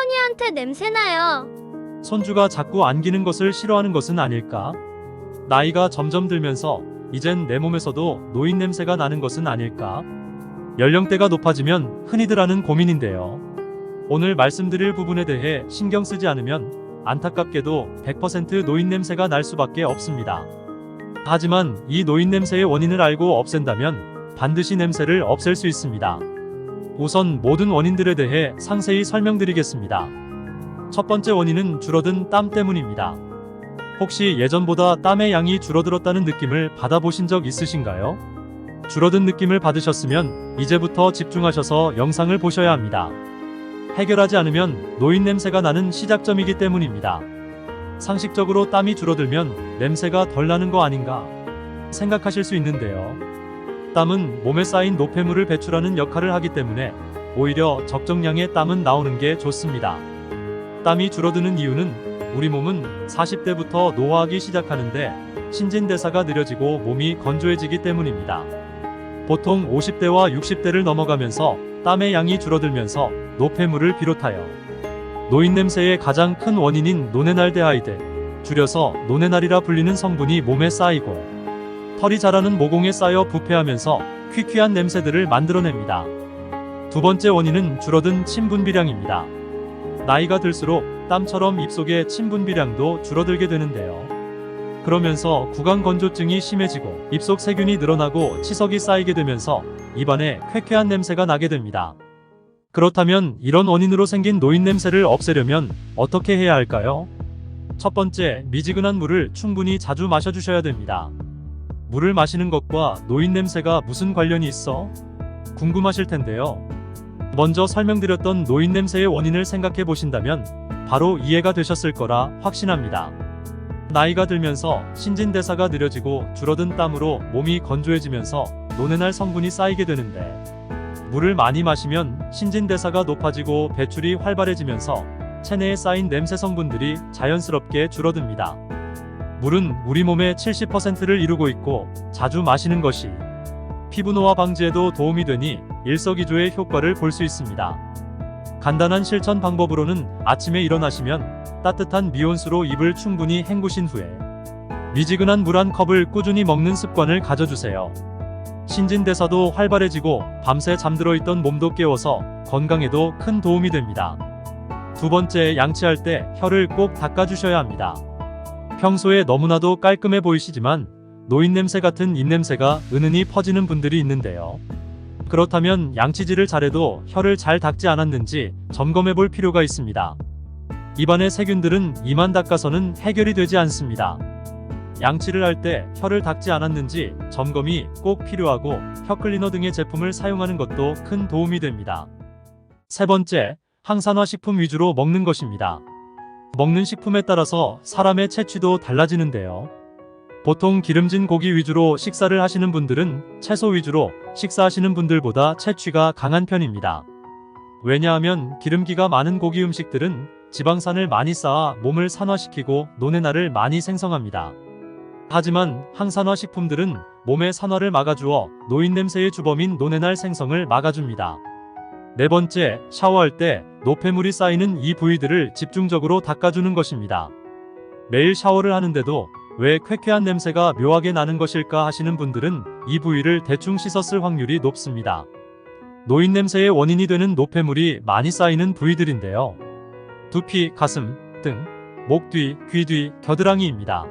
할머니한테 냄새나요. 손주가 자꾸 안기는 것을 싫어하는 것은 아닐까? 나이가 점점 들면서 이젠 내 몸에서도 노인 냄새가 나는 것은 아닐까? 연령대가 높아지면 흔히들 하는 고민인데요. 오늘 말씀드릴 부분에 대해 신경 쓰지 않으면 안타깝게도 100% 노인 냄새가 날 수밖에 없습니다. 하지만 이 노인 냄새의 원인을 알고 없앤다면 반드시 냄새를 없앨 수 있습니다. 우선 모든 원인들에 대해 상세히 설명드리겠습니다. 첫 번째 원인은 줄어든 땀 때문입니다. 혹시 예전보다 땀의 양이 줄어들었다는 느낌을 받아보신 적 있으신가요? 줄어든 느낌을 받으셨으면 이제부터 집중하셔서 영상을 보셔야 합니다. 해결하지 않으면 노인 냄새가 나는 시작점이기 때문입니다. 상식적으로 땀이 줄어들면 냄새가 덜 나는 거 아닌가 생각하실 수 있는데요. 땀은 몸에 쌓인 노폐물을 배출하는 역할을 하기 때문에 오히려 적정량의 땀은 나오는 게 좋습니다. 땀이 줄어드는 이유는 우리 몸은 40대부터 노화하기 시작하는데 신진대사가 느려지고 몸이 건조해지기 때문입니다. 보통 50대와 60대를 넘어가면서 땀의 양이 줄어들면서 노폐물을 비롯하여 노인 냄새의 가장 큰 원인인 노네날데하이드, 줄여서 노네날이라 불리는 성분이 몸에 쌓이고 털이 자라는 모공에 쌓여 부패하면서 퀴퀴한 냄새들을 만들어냅니다. 두 번째 원인은 줄어든 침 분비량입니다. 나이가 들수록 땀처럼 입속의 침 분비량도 줄어들게 되는데요. 그러면서 구강 건조증이 심해지고 입속 세균이 늘어나고 치석이 쌓이게 되면서 입안에 쾌쾌한 냄새가 나게 됩니다. 그렇다면 이런 원인으로 생긴 노인 냄새를 없애려면 어떻게 해야 할까요? 첫 번째, 미지근한 물을 충분히 자주 마셔주셔야 됩니다. 물을 마시는 것과 노인 냄새가 무슨 관련이 있어? 궁금하실 텐데요. 먼저 설명드렸던 노인 냄새의 원인을 생각해 보신다면 바로 이해가 되셨을 거라 확신합니다. 나이가 들면서 신진대사가 느려지고 줄어든 땀으로 몸이 건조해지면서 노네날 성분이 쌓이게 되는데 물을 많이 마시면 신진대사가 높아지고 배출이 활발해지면서 체내에 쌓인 냄새 성분들이 자연스럽게 줄어듭니다. 물은 우리 몸의 70%를 이루고 있고 자주 마시는 것이 피부 노화 방지에도 도움이 되니 일석이조의 효과를 볼 수 있습니다. 간단한 실천 방법으로는 아침에 일어나시면 따뜻한 미온수로 입을 충분히 헹구신 후에 미지근한 물 한 컵을 꾸준히 먹는 습관을 가져주세요. 신진대사도 활발해지고 밤새 잠들어 있던 몸도 깨워서 건강에도 큰 도움이 됩니다. 두 번째, 양치할 때 혀를 꼭 닦아주셔야 합니다. 평소에 너무나도 깔끔해 보이시지만 노인 냄새 같은 입냄새가 은은히 퍼지는 분들이 있는데요. 그렇다면 양치질을 잘해도 혀를 잘 닦지 않았는지 점검해 볼 필요가 있습니다. 입안의 세균들은 이만 닦아서는 해결이 되지 않습니다. 양치를 할 때 혀를 닦지 않았는지 점검이 꼭 필요하고 혀클리너 등의 제품을 사용하는 것도 큰 도움이 됩니다. 세 번째, 항산화 식품 위주로 먹는 것입니다. 먹는 식품에 따라서 사람의 체취도 달라지는데요. 보통 기름진 고기 위주로 식사를 하시는 분들은 채소 위주로 식사하시는 분들보다 체취가 강한 편입니다. 왜냐하면 기름기가 많은 고기 음식들은 지방산을 많이 쌓아 몸을 산화시키고 노네날을 많이 생성합니다. 하지만 항산화 식품들은 몸의 산화를 막아주어 노인 냄새의 주범인 노네날 생성을 막아줍니다. 네 번째, 샤워할 때 노폐물이 쌓이는 이 부위들을 집중적으로 닦아주는 것입니다. 매일 샤워를 하는데도 왜 쾌쾌한 냄새가 묘하게 나는 것일까 하시는 분들은 이 부위를 대충 씻었을 확률이 높습니다. 노인 냄새의 원인이 되는 노폐물이 많이 쌓이는 부위들인데요. 두피, 가슴, 등, 목 뒤, 귀 뒤, 겨드랑이입니다.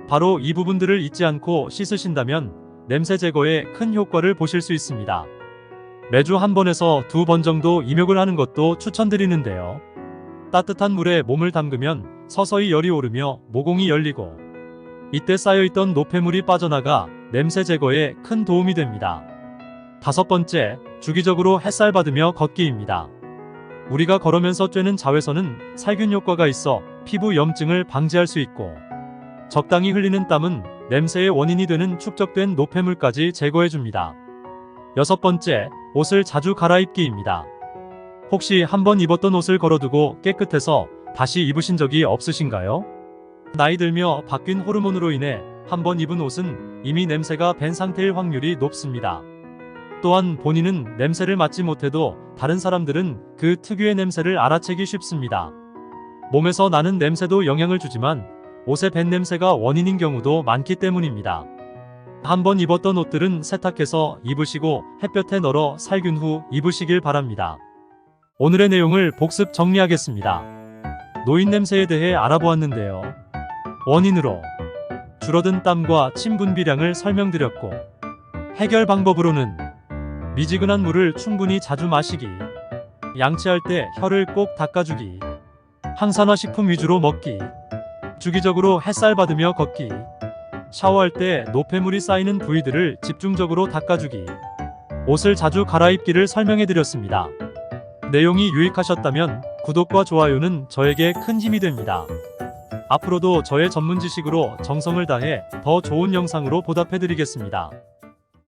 바로 이 부분들을 잊지 않고 씻으신다면 냄새 제거에 큰 효과를 보실 수 있습니다. 매주 한 번에서 두 번 정도 입욕을 하는 것도 추천드리는데요. 따뜻한 물에 몸을 담그면 서서히 열이 오르며 모공이 열리고 이때 쌓여있던 노폐물이 빠져나가 냄새 제거에 큰 도움이 됩니다. 다섯 번째, 주기적으로 햇살 받으며 걷기입니다. 우리가 걸으면서 쬐는 자외선은 살균 효과가 있어 피부 염증을 방지할 수 있고 적당히 흘리는 땀은 냄새의 원인이 되는 축적된 노폐물까지 제거해줍니다. 여섯 번째, 옷을 자주 갈아입기입니다. 혹시 한번 입었던 옷을 걸어두고 깨끗해서 다시 입으신 적이 없으신가요? 나이 들며 바뀐 호르몬으로 인해 한번 입은 옷은 이미 냄새가 밴 상태일 확률이 높습니다. 또한 본인은 냄새를 맡지 못해도 다른 사람들은 그 특유의 냄새를 알아채기 쉽습니다. 몸에서 나는 냄새도 영향을 주지만 옷의 밴 냄새가 원인인 경우도 많기 때문입니다. 한번 입었던 옷들은 세탁해서 입으시고 햇볕에 널어 살균 후 입으시길 바랍니다. 오늘의 내용을 복습 정리하겠습니다. 노인 냄새에 대해 알아보았는데요. 원인으로 줄어든 땀과 침 분비량을 설명드렸고, 해결 방법으로는 미지근한 물을 충분히 자주 마시기, 양치할 때 혀를 꼭 닦아주기, 항산화 식품 위주로 먹기, 주기적으로 햇살 받으며 걷기, 샤워할 때 노폐물이 쌓이는 부위들을 집중적으로 닦아주기, 옷을 자주 갈아입기를 설명해드렸습니다. 내용이 유익하셨다면 구독과 좋아요는 저에게 큰 힘이 됩니다. 앞으로도 저의 전문 지식으로 정성을 다해 더 좋은 영상으로 보답해드리겠습니다.